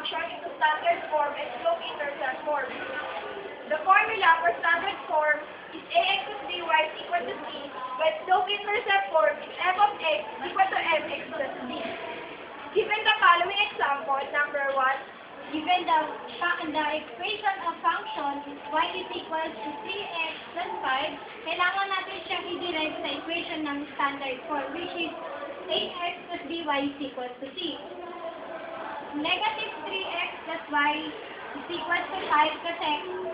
function into standard form and slope-intercept form. The formula for standard form is ax plus by is equal to c, while slope-intercept form is f of x equal to mx plus b. Given the following example, number 1, given the equation of function y is equal to 3x plus 5, kailangan natin siyang i-derive sa equation ng standard form, which is ax plus by is equal to c. Negative 3x plus y is equal to 5 kasi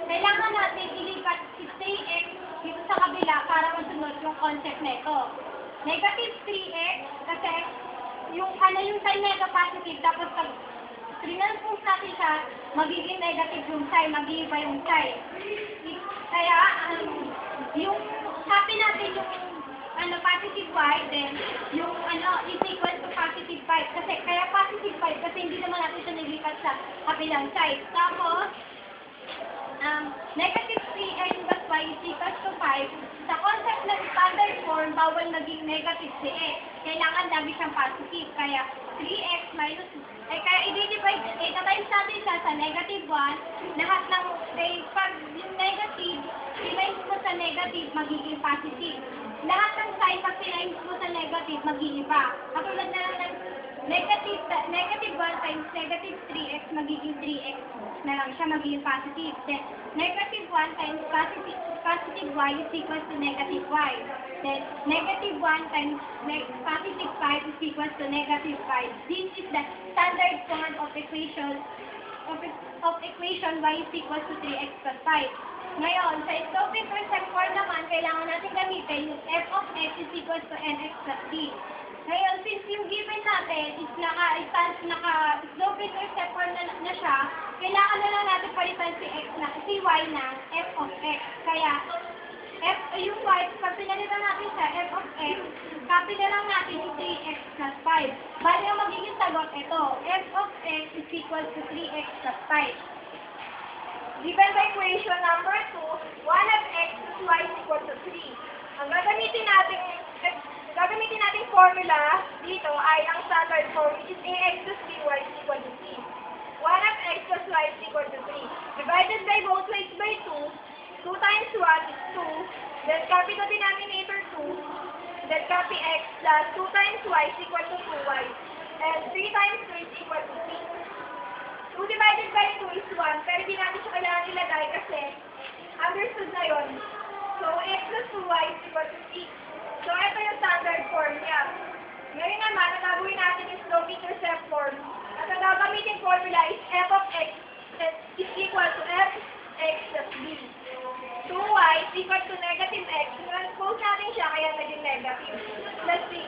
kailangan natin ilipat si ax dito sa kabila para masunod yung concept nito. Negative 3x kasi yung sign nito positive, tapos pag trinanspose natin siya, magiging negative yung sign, mag-iiba yung sign. Kaya, yung copy natin yung positive y, then yung is equal to positive 5. Kasi, kaya positive 5 kasi hindi naman natin siya nilipat sa kabilang side. Tapos, negative 3x plus y is equal to 5. Sa concept ng standard form, bawal maging negative si x. Kailangan lagi siyang positive. Kaya 3x minus, kaya i-divide, times natin siya sa negative 1. Lahat ng, pag yung negative, times mo sa negative, magiging positive. Lahat ng sign, pag times mo sa negative, mag-iiba. Katulad na lang ng negative 1 times negative 3x, magiging 3x na lang siya, magiging positive. Then, negative 1 times positive y is equal to negative y. Then, negative 1 times positive 5 is equal to negative 5. This is the standard form of equation y is equal to 3x plus 5. Ngayon, sa slope-intercept form naman, kailangan natin gamitin yung f of x is equal to mx plus b. Ngayon, since yung given natin is naka-slope-intercept form na siya, kailangan na lang natin palitan si y na f of x. Kaya, yung y, pag pinalitan natin sa f of x, copy na lang natin yung 3x plus 5. Bali ang magiging sagot ito, f of x is equal to 3x plus 5. Given the equation number 2, 1 of x plus y is equal to 3. Ang gagamitin nating formula dito ay ang standard form, which is ax plus by is equal to c. 1 of x plus y is equal to 3. Divided by both sides by 2, 2 times 1 is 2. Then copy the denominator 2. Then copy x plus 2 times y is equal to 2y. And 3 times 2 is equal to 3. 2 divided by 2 is 1, pero hindi natin siya kailangan ilagay kasi understood na yun. So, x plus 2y is equal to 6. So, ito yung standard form niya. Ngayon naman, ang gagawin natin is slope-intercept form. At ang gagamitin formula is f of x is equal to f x plus b. 2y is equal to negative x. Transpose natin siya, kaya naging negative. Plus 6.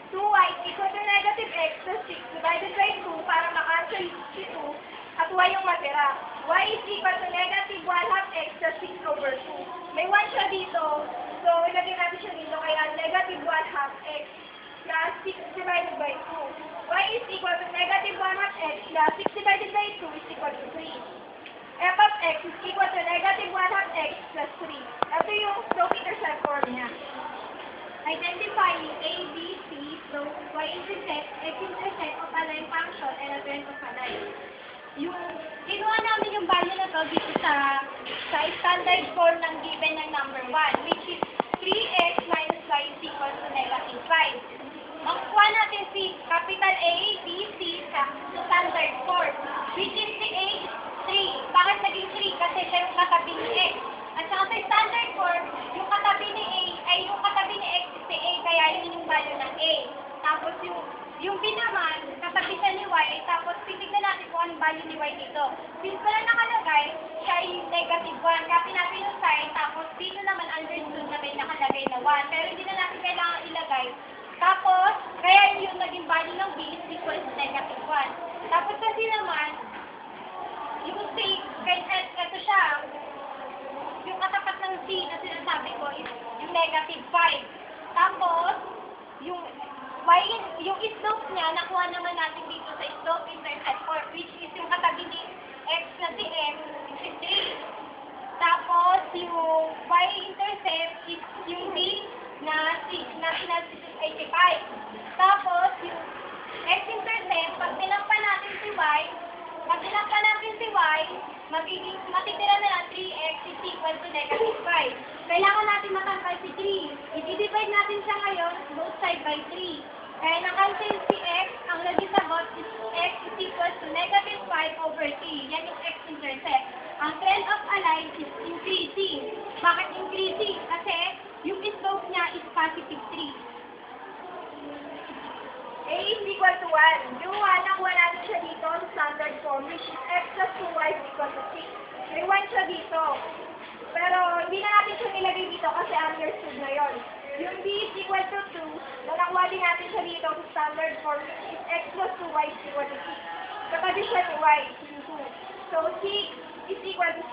2y is equal to negative x plus 6 divided by 2 para makancel si 2 at y yung matira. Y is equal to negative 1 half x plus 6 over 2. May 1 siya dito, so ilagay natin siya dito, kaya negative 1 half x plus 6 divided by 2. Y is equal to negative 1 half x plus 6 divided by 2 is equal to 3. F of x is equal to negative 1 half x plus 3. Ito yung slope-intercept form niya. Identifying a, b, c, slope, y-intercept, x-intercept of a line function and a trend of a line. Yung kinuha namin yung value na to dito sa standard form ng given ng number 1, which is 3x minus y is equal to negative 5. Makukuha natin si capital A, B, C sa standard form, which is si A is 3. Bakit naging 3? Kasi siya yung katabi ni x. At saka sa standard form, yung katabi ni A ay yung katabi ni x is si A, kaya yun yung value ng A. Tapos yung B naman, katabi siya ni y, tapos titignan natin kung anong value ni y dito. Since wala nakalagay, siya ay negative 1. Copy natin yung sign, tapos dito naman understood na may nakalagay na 1. Pero hindi na natin kailangan ilagay. Tapos, kaya yung naging value ng B is equal to negative 1. Tapos kasi naman, yung C, kahit ito siya, yung katapat ng C na sinasabi ko is yung negative 5. Tapos, yung slope niya, nakuha naman natin dito sa slope-intercept form, which is yung katabi ni x na si m, is 3. Tapos, yung y-intercept is yung b na 85. Tapos, yung x-intercept, pag tinampan natin si y, pag 3. I-divide natin siya ngayon, both side by 3. Kaya na-cancel si x, ang naging sagot is x is equal to negative 5 over 3. Yan yung x-intercept. Ang trend of a line is increasing. Bakit increasing? Kasi yung slope niya is positive 3. A is equal to 1. Yung 1, nakuha natin siya dito sa standard form, which is x plus 2y is equal to 6. May 1 siya dito. Pero hindi na natin siya nilagay dito kasi understood na yon. Yung b is equal to 2, na nakuha din natin siya dito sa standard form, which is x plus 2y is equal to 6. Katabi siya ni y, yung 2. So 6 is equal to 6.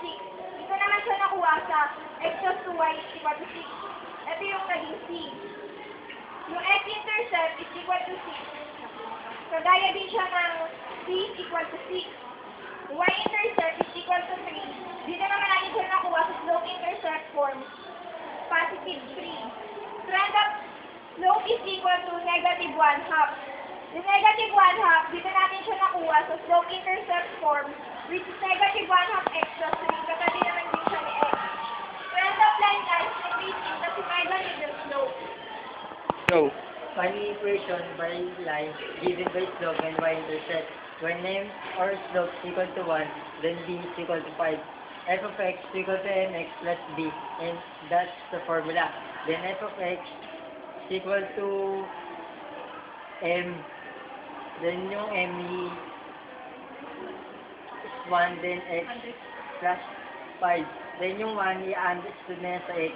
Dito naman siya nakuha sa x plus 2y is equal to 6. Ito yung naging c. Yung x-intercept is equal to 6. Kagaya din siya ng c is equal to 6. Y-intercept is equal to 3. Dito naman natin siya nakuha sa slope-intercept form, positive 3. Trend of slope is equal to negative 1/2. Yung negative 1/2, dito natin siya nakuha sa slope-intercept form, which is negative 1/2 x plus 3. Katabi naman din siya ni x. Trend of line is increasing kasi negative yung slope. Go. Find the equation by line given by slope and y-intercept. When m or slope is equal to 1, then b is equal to 5. F of x is equal to mx plus b, and that's the formula. Then f of x is equal to m, then yung m is 1, then x plus 5. Then yung 1, i-understood na yan sa x,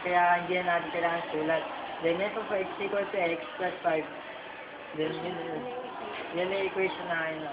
kaya hindi na natin kailangan sulat. Then f of x equal to x plus 5. Then yun yung equation na yun.